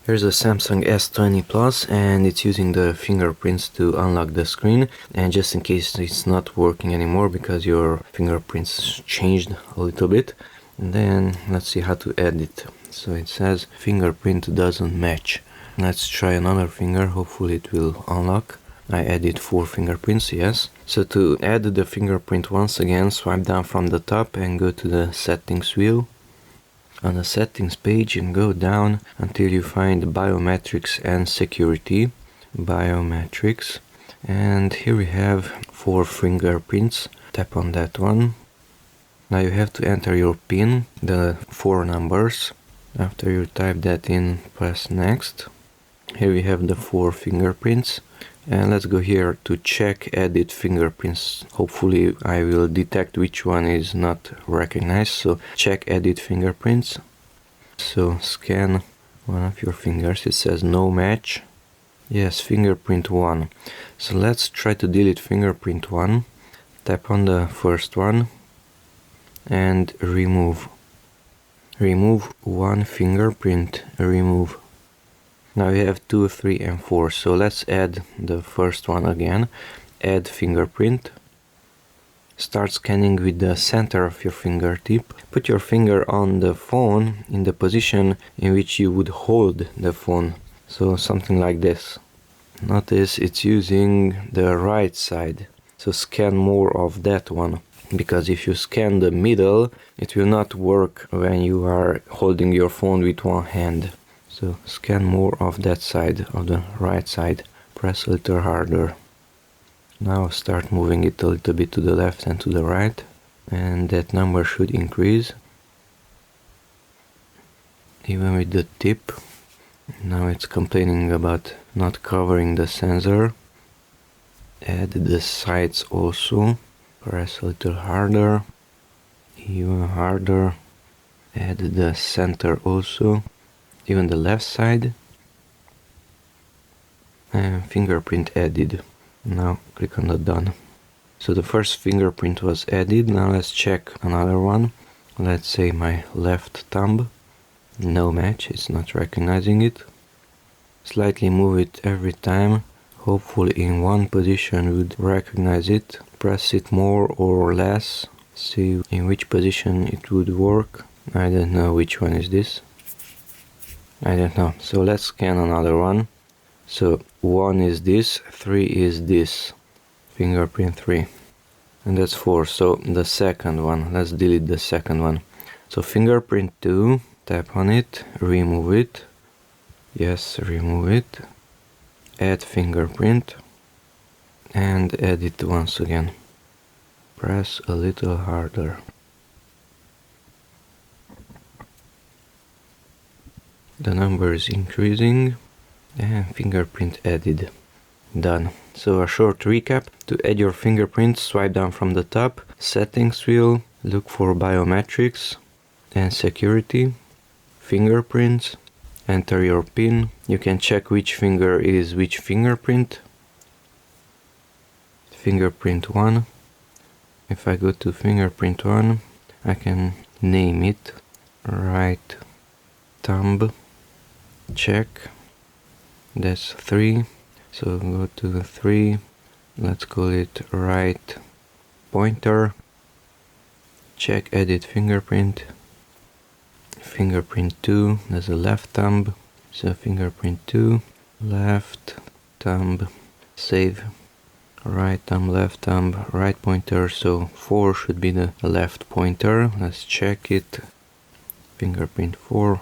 Here's a Samsung S20 Plus and it's using the fingerprints to unlock the screen, and just in case it's not working anymore because your fingerprints changed a little bit, and then let's see how to add it. So it says fingerprint doesn't match. Let's try another finger, hopefully it will unlock. I added 4 fingerprints, yes. So to add the fingerprint once again, swipe down from the top and go to the settings wheel. On the settings page and go down until you find biometrics and security. Biometrics. And here we have 4 fingerprints. Tap on that one. Now you have to enter your PIN, the 4 numbers. After you type that in, press next. Here we have the 4 fingerprints. And let's go here to check edit fingerprints. Hopefully I will detect which one is not recognized. So check edit fingerprints. So scan one of your fingers. It says no match. Yes, fingerprint 1. So let's try to delete fingerprint 1. Tap on the first one and remove. Remove 1 fingerprint. Remove. Now we have 2, 3 and 4, so let's add the first one again. Add fingerprint. Start scanning with the center of your fingertip. Put your finger on the phone in the position in which you would hold the phone. So something like this. Notice it's using the right side. So scan more of that one. Because if you scan the middle, it will not work when you are holding your phone with one hand. So scan more of that side, of the right side. Press a little harder. Now start moving it a little bit to the left and to the right. And that number should increase. Even with the tip. Now it's complaining about not covering the sensor. Add the sides also. Press a little harder. Even harder. Add the center also. Even the left side, and fingerprint added. Now click on the done. So the first fingerprint was added. Now let's check another one. Let's say my left thumb. No match, it's not recognizing it. Slightly move it every time. Hopefully in one position would recognize it. Press it more or less. See in which position it would work. I don't know which one is this. I don't know. So let's scan another one. So 1 is this, 3 is this. Fingerprint 3. And that's 4. So the second one. Let's delete the second one. So fingerprint 2. Tap on it. Remove it. Yes, remove it. Add fingerprint. And add it once again. Press a little harder. The number is increasing and fingerprint added. Done. So a short recap. To add your fingerprint, swipe down from the top, settings wheel, look for biometrics and security, fingerprints, enter your PIN. You can check which finger is which fingerprint. Fingerprint 1. If I go to fingerprint 1, I can name it right thumb. Check. That's 3. So go to the 3. Let's call it right pointer. Check edit fingerprint. Fingerprint 2. That's a left thumb. So fingerprint 2. Left thumb. Save. Right thumb, left thumb, right pointer. So 4 should be the left pointer. Let's check it. Fingerprint 4.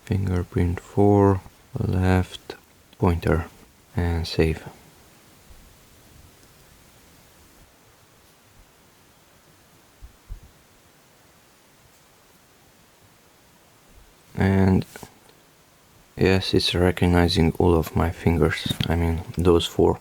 Fingerprint 4, left pointer, and save. And yes, it's recognizing all of my fingers. I mean, those 4.